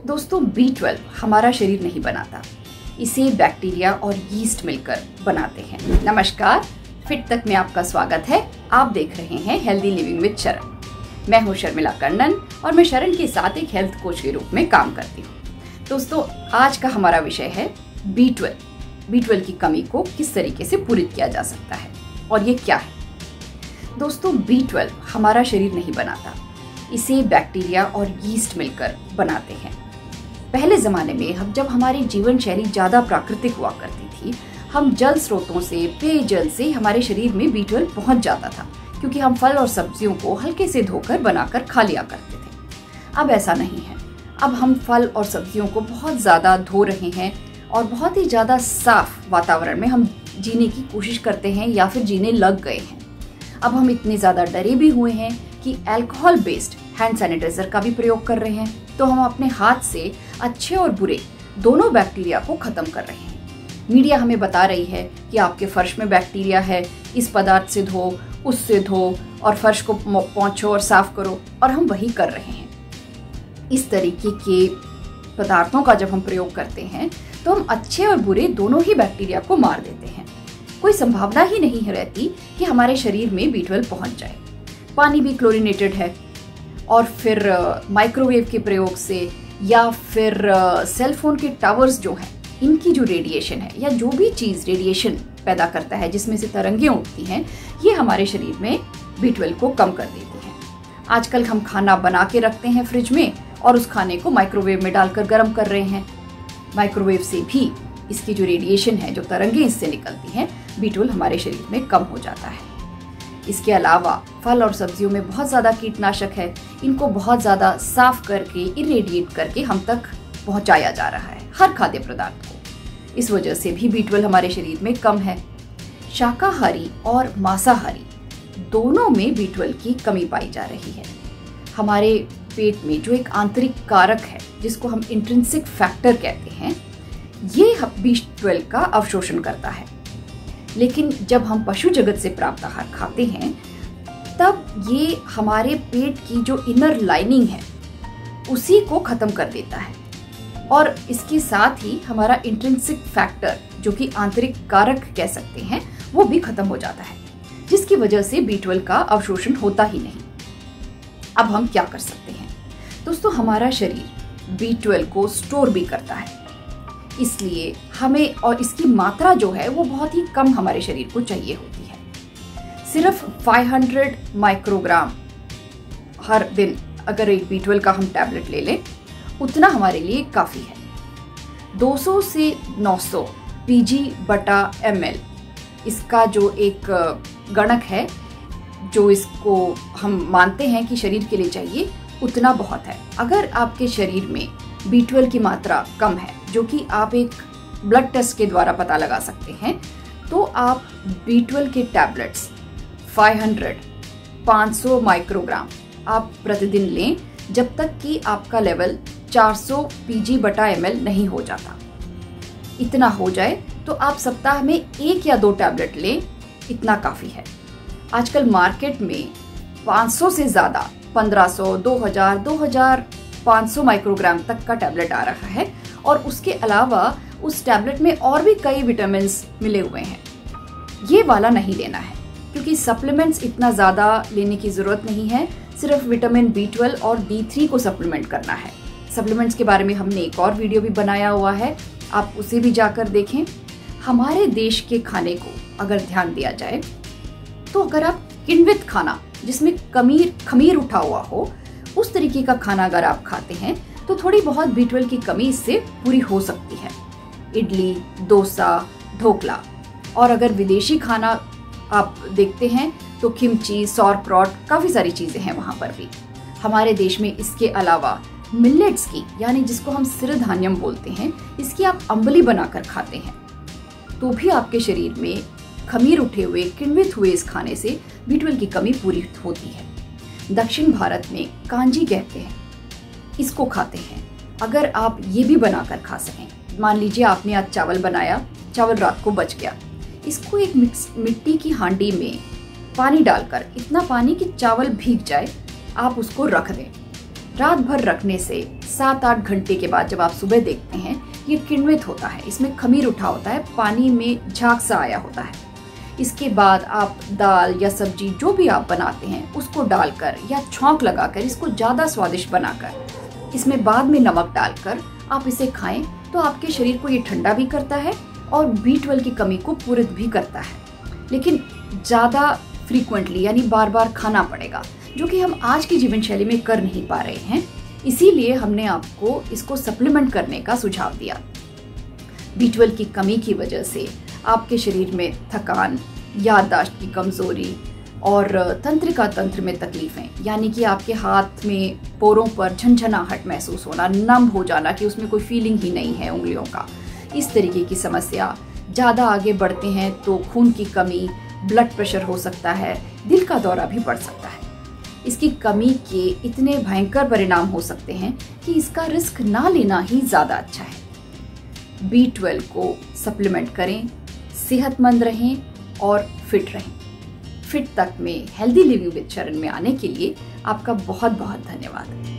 दोस्तों B12 हमारा शरीर नहीं बनाता, इसे बैक्टीरिया और यीस्ट मिलकर बनाते हैं। नमस्कार, फिट तक में आपका स्वागत है। आप देख रहे हैं हेल्दी लिविंग विद शरण। मैं हूं शर्मिला कर्णन और मैं शरण के साथ एक हेल्थ कोच के रूप में काम करती हूं। दोस्तों, आज का हमारा विषय है B12 की कमी को किस तरीके से पूरी किया जा सकता है और ये क्या है। दोस्तों, B12 हमारा शरीर नहीं बनाता, इसे बैक्टीरिया और यीस्ट मिलकर बनाते हैं। पहले ज़माने में जब हमारी जीवन शैली ज़्यादा प्राकृतिक हुआ करती थी, हम जल स्रोतों से, पेयजल से हमारे शरीर में B12 पहुंच जाता था, क्योंकि हम फल और सब्जियों को हल्के से धोकर बनाकर खा लिया करते थे। अब ऐसा नहीं है। अब हम फल और सब्जियों को बहुत ज़्यादा धो रहे हैं और बहुत ही ज़्यादा साफ वातावरण में हम जीने की कोशिश करते हैं या फिर जीने लग गए हैं। अब हम इतने ज़्यादा डरे भी हुए हैं कि अल्कोहल बेस्ड हैंड सैनिटाइजर का भी प्रयोग कर रहे हैं, तो हम अपने हाथ से अच्छे और बुरे दोनों बैक्टीरिया को खत्म कर रहे हैं। मीडिया हमें बता रही है कि आपके फर्श में बैक्टीरिया है, इस पदार्थ से धो, उससे धो और फर्श को पोंछो और साफ करो, और हम वही कर रहे हैं। इस तरीके के पदार्थों का जब हम प्रयोग करते हैं तो हम अच्छे और बुरे दोनों ही बैक्टीरिया को मार देते हैं। कोई संभावना ही नहीं रहती कि हमारे शरीर में B12 पहुंच जाए। पानी भी क्लोरीनेटेड है, और फिर माइक्रोवेव के प्रयोग से या फिर सेल फोन के टावर्स जो हैं, इनकी जो रेडिएशन है या जो भी चीज़ रेडिएशन पैदा करता है जिसमें से तरंगें उठती हैं, ये हमारे शरीर में B12 को कम कर देती हैं। आजकल हम खाना बना के रखते हैं फ्रिज में और उस खाने को माइक्रोवेव में डालकर गर्म कर रहे हैं। माइक्रोवेव से भी इसकी जो रेडिएशन है, जो तरंगें इससे निकलती हैं, B12 हमारे शरीर में कम हो जाता है। इसके अलावा फल और सब्जियों में बहुत ज़्यादा कीटनाशक है, इनको बहुत ज़्यादा साफ करके, इरेडिएट करके हम तक पहुंचाया जा रहा है हर खाद्य पदार्थ को। इस वजह से भी B12 हमारे शरीर में कम है। शाकाहारी और मांसाहारी दोनों में B12 की कमी पाई जा रही है। हमारे पेट में जो एक आंतरिक कारक है, जिसको हम इंट्रिंसिक फैक्टर कहते हैं, ये B12 का अवशोषण करता है। लेकिन जब हम पशु जगत से प्राप्त आहार खाते हैं, तब ये हमारे पेट की जो इनर लाइनिंग है उसी को खत्म कर देता है, और इसके साथ ही हमारा इंट्रिंसिक फैक्टर, जो कि आंतरिक कारक कह सकते हैं, वो भी खत्म हो जाता है, जिसकी वजह से B12 का अवशोषण होता ही नहीं। अब हम क्या कर सकते हैं? दोस्तों, हमारा शरीर B12 को स्टोर भी करता है, इसलिए हमें, और इसकी मात्रा जो है वो बहुत ही कम हमारे शरीर को चाहिए होती है। सिर्फ 500 माइक्रोग्राम हर दिन अगर एक B12 का हम टैबलेट ले लें, उतना हमारे लिए काफ़ी है। 200 से 900 pg/ml इसका जो एक गणक है, जो इसको हम मानते हैं कि शरीर के लिए चाहिए, उतना बहुत है। अगर आपके शरीर में B12 की मात्रा कम है, जो कि आप एक ब्लड टेस्ट के द्वारा पता लगा सकते हैं, तो आप B12 के टैबलेट्स 500 माइक्रोग्राम आप प्रतिदिन लें, जब तक कि आपका लेवल 400 pg/ml नहीं हो जाता। इतना हो जाए तो आप सप्ताह में 1 या 2 टैबलेट लें, इतना काफ़ी है। आजकल मार्केट में 500 से ज़्यादा 1500, 2000, 2500 माइक्रोग्राम तक का टैबलेट आ रहा है, और उसके अलावा उस टैबलेट में और भी कई विटामिन्स मिले हुए हैं। ये वाला नहीं लेना है, क्योंकि सप्लीमेंट्स इतना ज़्यादा लेने की ज़रूरत नहीं है। सिर्फ विटामिन B12 और D3 को सप्लीमेंट करना है। सप्लीमेंट्स के बारे में हमने एक और वीडियो भी बनाया हुआ है, आप उसे भी जाकर देखें। हमारे देश के खाने को अगर ध्यान दिया जाए, तो अगर आप किण्वित खाना, जिसमें खमीर उठा हुआ हो, उस तरीके का खाना अगर आप खाते हैं, तो थोड़ी बहुत B12 की कमी इससे पूरी हो सकती है। इडली, डोसा, ढोकला, और अगर विदेशी खाना आप देखते हैं तो किमची, सौरक्रॉट, काफ़ी सारी चीज़ें हैं वहाँ पर भी। हमारे देश में इसके अलावा मिलेट्स की, यानी जिसको हम सिरधान्यम बोलते हैं, इसकी आप अंबली बनाकर खाते हैं, तो भी आपके शरीर में खमीर उठे हुए, किण्वित हुए इस खाने से B12 की कमी पूरी होती है। दक्षिण भारत में कांजी कहते हैं, इसको खाते हैं। अगर आप ये भी बनाकर खा सकें, मान लीजिए आपने आज चावल बनाया, चावल रात को बच गया, इसको एक मिट्टी की हांडी में पानी डालकर, इतना पानी कि चावल भीग जाए, आप उसको रख दें। रात भर रखने से 7-8 घंटे के बाद जब आप सुबह देखते हैं ये किण्वित होता है, इसमें खमीर उठा होता है, पानी में झाग सा आया होता है। इसके बाद आप दाल या सब्जी जो भी आप बनाते हैं उसको डालकर या छौंक लगाकर इसको ज़्यादा स्वादिष्ट बनाकर इसमें बाद में नमक डालकर आप इसे खाएं तो आपके शरीर को ये ठंडा भी करता है और B12 की कमी को पूरित भी करता है। लेकिन ज़्यादा फ्रीक्वेंटली यानी बार बार खाना पड़ेगा, जो कि हम आज की जीवन शैली में कर नहीं पा रहे हैं। इसीलिए हमने आपको इसको सप्लीमेंट करने का सुझाव दिया। B12 की कमी की वजह से आपके शरीर में थकान, याददाश्त की कमजोरी और तंत्रिका तंत्र में तकलीफें, यानी कि आपके हाथ में पोरों पर झंझनाहट महसूस होना, नम हो जाना कि उसमें कोई फीलिंग ही नहीं है उंगलियों का, इस तरीके की समस्या। ज़्यादा आगे बढ़ते हैं तो खून की कमी, ब्लड प्रेशर हो सकता है, दिल का दौरा भी बढ़ सकता है। इसकी कमी के इतने भयंकर परिणाम हो सकते हैं कि इसका रिस्क ना लेना ही ज़्यादा अच्छा है। B12 को सप्लीमेंट करें, सेहतमंद रहें और फिट रहें। फिट तक में हेल्दी लिविंग विद चरण में आने के लिए आपका बहुत बहुत धन्यवाद।